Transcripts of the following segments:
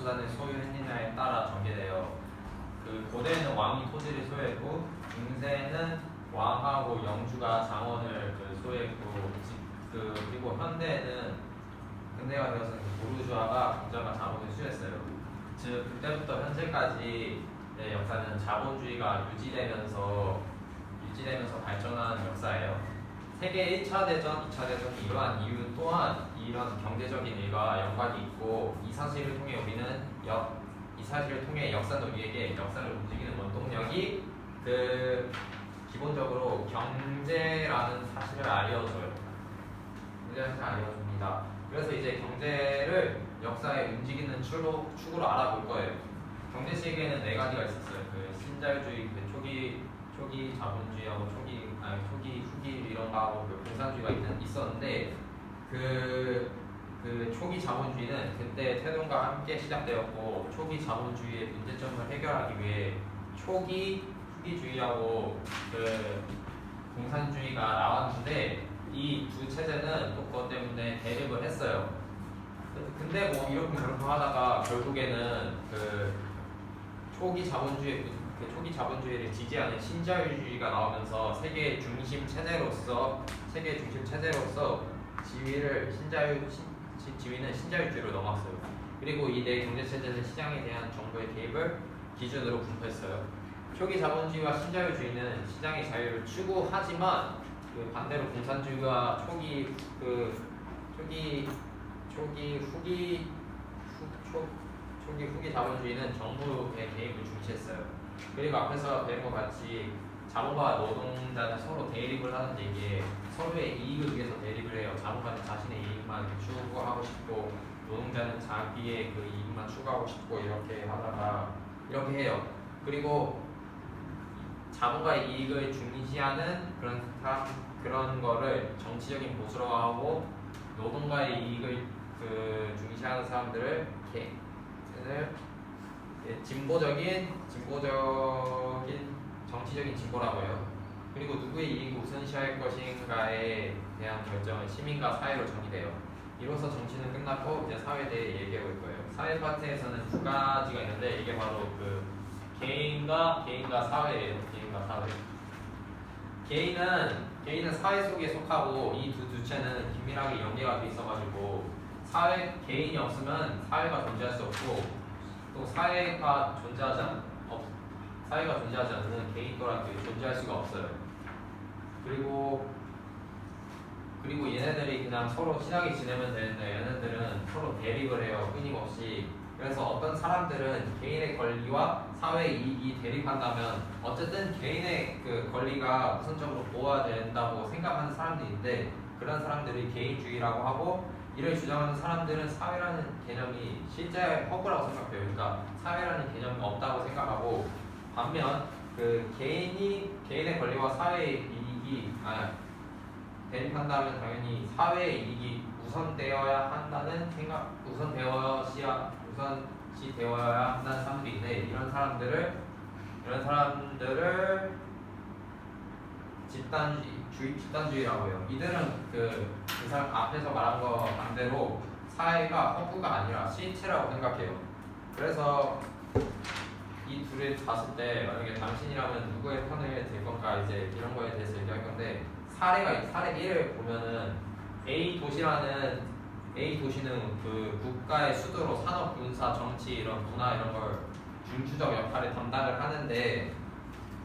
수단을 소유했느냐에 따라 전개돼요. 그 고대에는 왕이 토지를 소유했고 중세에는 왕하고 영주가 장원을 소유했고 그리고 현대가 되어서는 부르주아가 공장과 자본을 수유했어요. 즉 그때부터 현재까지 역사는 자본주의가 유지되면서 발전한 역사예요. 세계 1차 대전, 2차 대전이 이러한 이유 또한 이런 경제적인 일과 연관이 있고 이 사실을 통해 역사는 우리에게 역사를 움직이는 원동력이 기본적으로 경제라는 사실을 알려줘요. 알려줍니다. 그래서 이제 경제를 역사에 움직이는 축으로 알아볼 거예요. 경제 세계에는 네 가지가 있었어요. 신자유주의, 초기 자본주의하고 초기 후기 이런 거하고 공산주의가 있었는데 초기 자본주의는 그때 태동과 함께 시작되었고 초기 자본주의의 문제점을 해결하기 위해 초기 후기주의하고 공산주의가 나왔는데 이 두 체제는 또 그것 때문에 대립을 했어요. 근데 뭐 이렇게 저렇게 하다가 결국에는 초기 자본주의를 지지하는 신자유주의가 나오면서 세계 중심 체제로서 지위는 신자유주의로 넘어왔어요. 그리고 이 네 경제 체제는 시장에 대한 정부의 개입을 기준으로 분포했어요. 초기 자본주의와 신자유주의는 시장의 자유를 추구하지만 반대로 공산주의와 초기 후기 자본주의는 정부의 개입을 중시했어요. 그리고 앞에서 배운 것 같이 자본가와 노동자는 서로 대립을 하는데 이게 서로의 이익을 위해서 대립을 해요. 자본가는 자신의 이익만 추구하고 싶고 노동자는 자기의 이익만 추구하고 싶고 이렇게 하다가 이렇게 해요. 그리고 자본가의 이익을 중시하는 그런 거를 정치적인 보수화하고 노동가의 이익을 중시하는 사람들을 진보적인 정치적인 진보라고 해요. 그리고 누구의 이익을 우선시할 것인가에 대한 결정은 시민과 사회로 정의돼요. 이로써 정치는 끝났고 이제 사회에 대해 얘기해 볼 거예요. 사회 파트에서는 두 가지가 있는데 이게 바로 개인과 사회예요. 개인은 사회 속에 속하고 이 두 주체는 긴밀하게 연계가 돼 있어가지고 개인이 없으면 사회가 존재할 수 없고 또 사회가 존재하지 않는 개인 또한 존재할 수가 없어요. 그리고 얘네들이 그냥 서로 친하게 지내면 되는데 얘네들은 서로 대립을 해요. 끊임없이. 그래서 어떤 사람들은 개인의 권리와 사회의 이익이 대립한다면 어쨌든 개인의 권리가 우선적으로 보호해야 된다고 생각하는 사람들인데 그런 사람들이 개인주의라고 하고 이를 주장하는 사람들은 사회라는 개념이 실제 허구라고 생각해요. 그러니까 사회라는 개념이 없다고 생각하고 반면 개인의 권리와 사회의 이익이 대립한다면 당연히 사회의 이익이 우선되어야 한다는 사람들인데 이런 사람들을 집단주의라고 해요. 이들은 그 사람 앞에서 말한 거 반대로 사회가 허구가 아니라 실체라고 생각해요. 그래서 이 둘을 봤을 때 만약에 당신이라면 누구의 편을 들 건가 이제 이런 거에 대해서 얘기할 건데 사례 1을 보면은 A 도시는 국가의 수도로 산업, 군사, 정치 이런 문화 이런 걸 중추적 역할을 담당을 하는데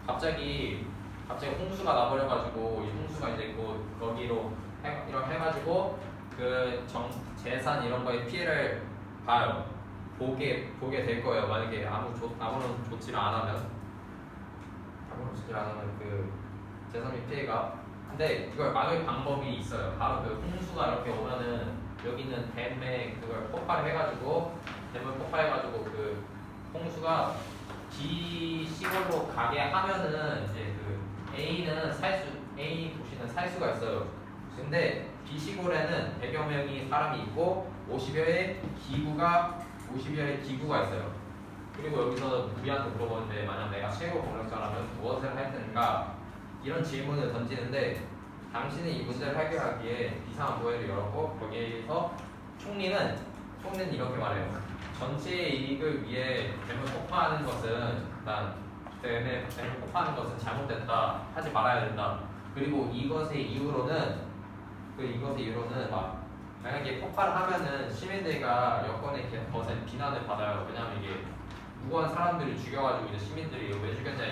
갑자기 홍수가 나버려가지고 이 홍수가 이제 거기로 이렇게 해가지고 재산 이런 거에 피해를 봐요. 보게 될 거예요. 만약에 아무런 조치를 안 하면 재산의 피해가. 근데 이걸 막을 방법이 있어요. 바로 홍수가 이렇게 오면은 여기는 댐을 폭발해가지고 홍수가 B 시골로 가게 하면은 이제 A 도시는 살 수가 있어요. 근데 B 시골에는 100여 명이 사람이 있고 50여의 기구가 있어요. 그리고 여기서 우리한테 물어보는데 만약 내가 최고 권력자라면 무엇을 할 텐가 이런 질문을 던지는데 당신은 이 문제를 해결하기에 비상보회를 열었고 거기에서 총리는 총리는 이렇게 말해요. 전체의 이익을 위해 뱀을 폭파하는 것은 일단 뱀을 폭파하는 것은 잘못됐다. 하지 말아야 된다. 그리고 이것의 이유로는 막 만약에 폭발을 하면은 시민들과 여권의 것에 비난을 받아요. 왜냐면 이게 무고한 사람들을 죽여가지고 이제 시민들이 왜 죽였냐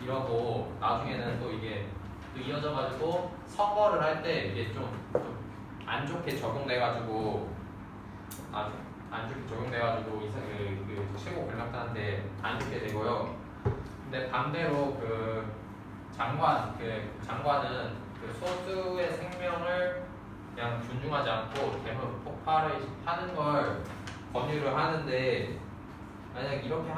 이러고 나중에는 또 이게 또 이어져가지고 선거를 할 때 이게 좀 안 좋게 적용돼가지고 안 좋게 적용돼가지고 그 최고 권력자한테 안 좋게 되고요. 근데 반대로 그 장관은 그 소수의 생명을 그냥 존중하지 않고 대부분 폭발을 하는 걸 권유를 하는데 만약 이렇게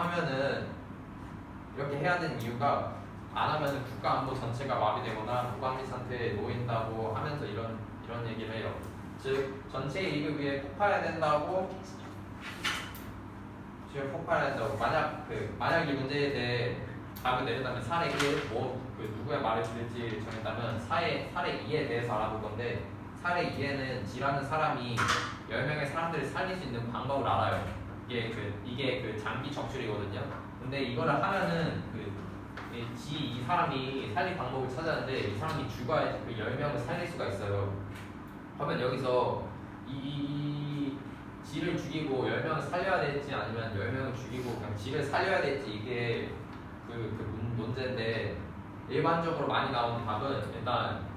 해야 되는 이유가 안 하면은 국가 안보 전체가 마비되거나 무방비 상태에 놓인다고 하면서 이런 얘기를 해요. 즉 전체의 이익을 위해 폭발해야 된다고 만약 이 문제에 대해 답을 내린다면 사례 1, 그 누구의 말을 들을지 정했다면 사례 2에 대해서 알아볼 건데 사례 2에는 G라는 사람이 10명의 사람들을 살릴 수 있는 방법을 알아요. 이게 그 장기 적출이거든요. 근데 이거를 하면은 이 사람이 살릴 방법을 찾았는데 이 사람이 죽어야 그 10명을 살릴 수가 있어요. 그러면 여기서 이 G를 죽이고 10명을 살려야 될지 아니면 10명을 죽이고 그냥 G를 살려야 될지 이게 그 문제인데 일반적으로 많이 나오는 답은 일단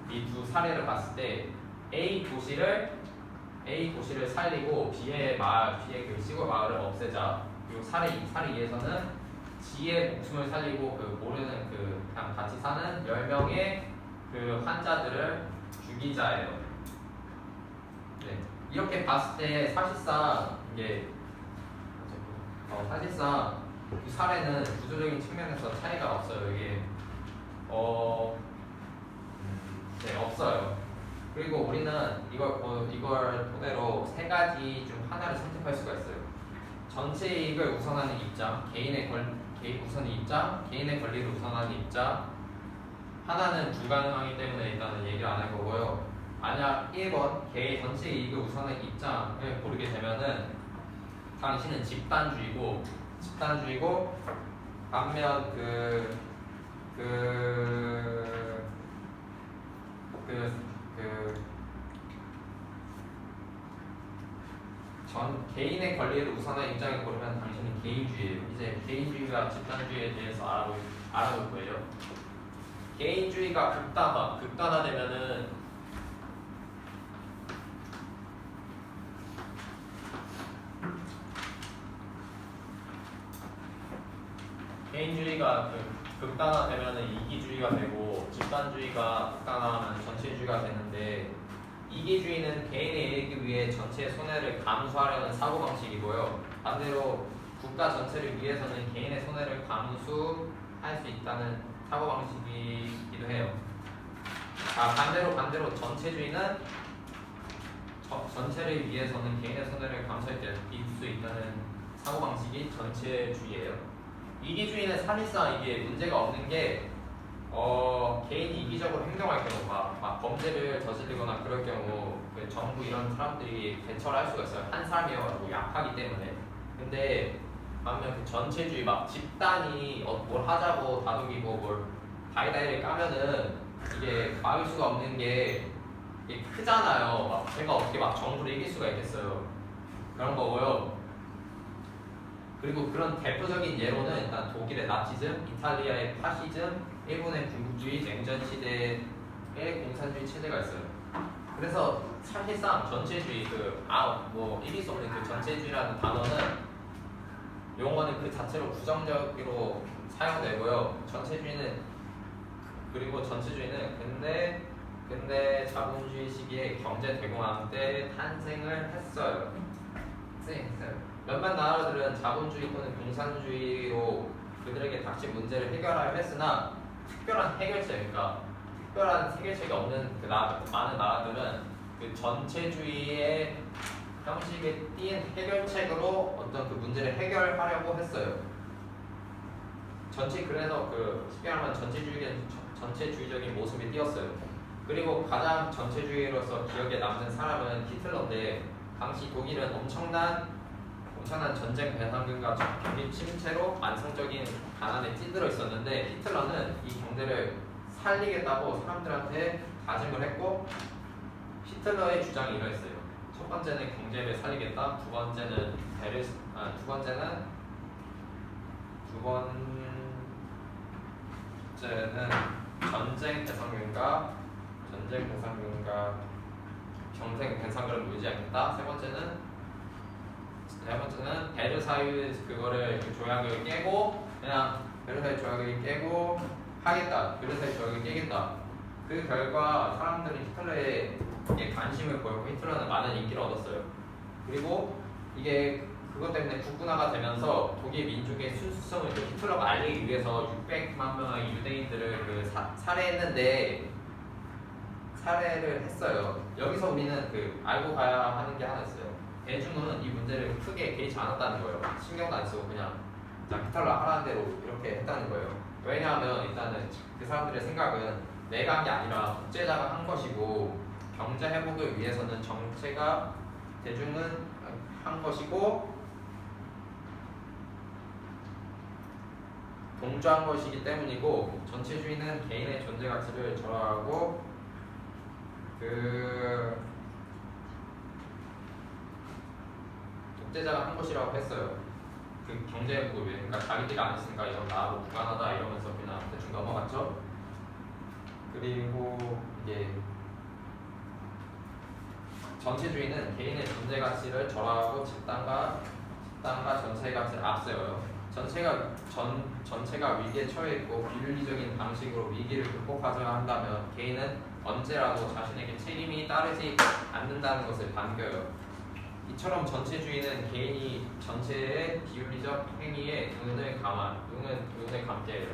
이 두 사례를 봤을 때 A 도시를 살리고 B의 그 시골 마을을 없애자. 그리고 사례 2에서는 G의 목숨을 살리고 모르는 그냥 같이 사는 10명의 그 환자들을 죽이자예요. 네. 이렇게 봤을 때 사실상 이 사례는 구조적인 측면에서 차이가 없어요. 네, 없어요. 그리고 우리는 이걸 토대로 세 가지 중 하나를 선택할 수가 있어요. 전체 이익을 우선하는 입장, 개인의 권리를 우선하는 입장. 하나는 불가능하기 때문에 일단은 얘기를 안 할 거고요. 만약 1번 개인 전체 이익을 우선하는 입장을 고르게 되면은 당신은 집단주의고 반면 개인의 권리를 우선하는 입장을 고르면 당신은 개인주의예요. 이제 개인주의와 집단주의에 대해서 알아볼 거예요. 개인주의가 극단화되면은 이기주의가 되고 집단주의가 극단화하면 전체주의가 되는데 이기주의는 개인의 이익을 위해 전체의 손해를 감수하려는 사고방식이고요. 반대로 국가 전체를 위해서는 개인의 손해를 감수할 수 있다는 사고방식이기도 해요. 반대로 전체주의는 전체를 위해서는 개인의 손해를 감수할 수 있다는 사고방식이 전체주의예요. 이기주의는 사실상 이게 문제가 없는 게 개인이 이기적으로 행동할 경우 막 범죄를 저지르거나 그럴 경우 정부 이런 사람들이 대처를 할 수가 있어요. 한 사람이어가지고 약하기 때문에. 근데 반면 그 전체주의 막 집단이 뭘 하자고 다독이고 뭘 다이다이를 까면은 이게 막을 수가 없는 게 이게 크잖아요. 막 제가 어떻게 막 정부를 이길 수가 있겠어요. 그런 거고요. 그리고 그런 대표적인 예로는 일단 독일의 나치즘, 이탈리아의 파시즘, 일본의 군국주의, 냉전 시대의 공산주의 체제가 있어요. 그래서 사실상 전체주의 이길 수 없는 그 전체주의라는 단어는 용어는 그 자체로 부정적으로 사용되고요. 전체주의는 근대 자본주의 시기에 경제 대공황 때 탄생을 했어요. 몇몇 나라들은 자본주의 또는 공산주의로 그들에게 닥친 문제를 해결하려 했으나 특별한 해결책이 없는 많은 나라들은 그 전체주의의 형식에 띈 해결책으로 어떤 그 문제를 해결하려고 했어요. 그래서 쉽게 말하면 전체주의적인 모습이 띄었어요. 그리고 가장 전체주의로서 기억에 남는 사람은 히틀러인데 당시 독일은 엄청난 전쟁 배상금과 경기 침체로 만성적인 가난에 찌들어 있었는데 히틀러는 이 경제를 살리겠다고 사람들한테 다짐을 했고 히틀러의 주장이 이러했어요. 첫 번째는 경제를 살리겠다. 두 번째는 전쟁 배상금과 경쟁 배상금을 유지하겠다. 세 번째는 베르사유 그거를 조약을 깨고 그냥 베르사유 조약을 깨고 하겠다. 베르사유 조약을 깨겠다. 그 결과 사람들이 히틀러에 관심을 보였고 히틀러는 많은 인기를 얻었어요. 그리고 이게 그것 때문에 국군화가 되면서 독일 민족의 순수성을 히틀러가 알리기 위해서 600만 명의 유대인들을 살해를 했어요. 여기서 우리는 알고 가야 하는 게 하나 있어요. 대중은 이 문제를 크게 개의치 않았다는 거예요. 신경도 안 쓰고 그냥 히틀러 하라는 대로 이렇게 했다는 거예요. 왜냐하면 일단은 그 사람들의 생각은 내가 한 게 아니라 국제자가 한 것이고 경제 회복을 위해서는 대중은 한 것이고 동조한 것이기 때문이고 전체주의는 개인의 존재 가치를 절하하고 독재자가 한 것이라고 했어요. 그 경제 회복을 위해. 그러니까 자기들이 안 했으니까 이건 나하고 무관하다 이러면서 그냥 대충 넘어갔죠. 그리고 이제 전체주의는 개인의 존재 가치를 절하하고 집단과 전체의 가치를 앞세워요. 전체가 위기에 처해 있고 비윤리적인 방식으로 위기를 극복하자 한다면 개인은 언제라도 자신에게 책임이 따르지 않는다는 것을 반겨요. 이처럼 전체주의는 개인이 전체의 비윤리적 행위에 운을 감게 해요.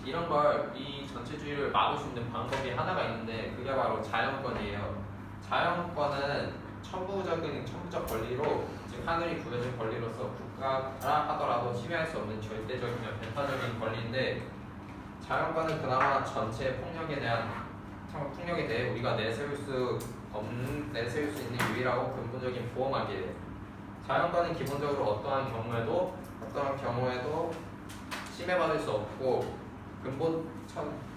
이런 걸 이 전체주의를 막을 수 있는 방법이 하나가 있는데 그게 바로 자연권이에요. 자연권은 천부적 권리로 즉 하늘이 부여진 권리로서 국가라 하더라도 침해할 수 없는 절대적이며 배타적인 권리인데 자연권은 그나마 전체 폭력에 대해 우리가 내세울 수 있는 유일하고 근본적인 보호막이에요. 자연권은 기본적으로 어떠한 경우에도 침해받을 수 없고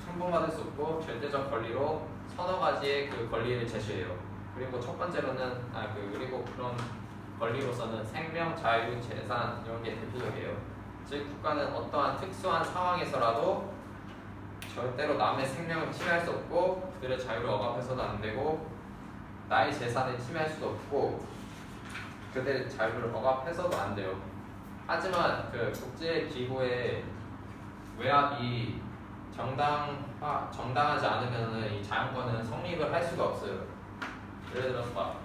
천봉받을 수 없고 절대적 권리로 서너 가지의 그 권리를 제시해요. 그리고 첫 번째로는 그리고 그런 권리로서는 생명, 자유, 재산 이런 게 대표적이에요. 즉 국가는 어떠한 특수한 상황에서라도 절대로 남의 생명을 침해할 수 없고 그들의 자유를 억압해서도 안 되고 나의 재산을 침해할 수도 없고 그들의 자유를 억압해서도 안 돼요. 하지만 그 국제 기구의 외압이 정당하지 않으면 이 자연권은 성립을 할 수가 없어요. 예를 들어서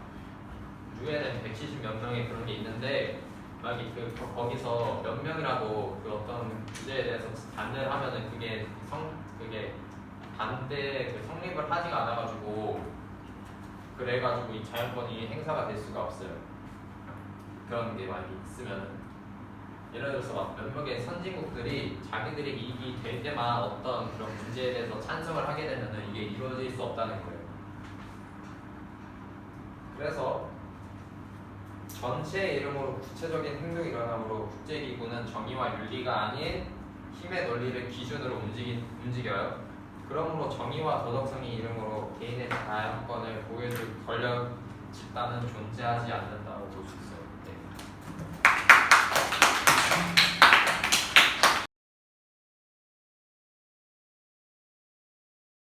유엔에 170몇 명의 그런 게 있는데 만약에 거기서 몇 명이라도 그 어떤 주제에 대해서 반대를 하면은 그게 성립을 하지가 않아가지고 그래가지고 이 자연권이 행사가 될 수가 없어요. 그런 게 많이 있으면 예를 들어서 몇 명의 선진국들이 자기들이 이익이 될 때만 어떤 그런 문제에 대해서 찬성을 하게 되면은 이게 이루어질 수 없다는 거예요. 그래서 전체의 이름으로 구체적인 행동이 일어나므로 국제기구는 정의와 윤리가 아닌 힘의 논리를 기준으로 움직여요. 그러므로 정의와 도덕성의 이름으로 개인의 자연권을 보여줄 권력 집단은 존재하지 않는다고 볼 수 있어요. 네.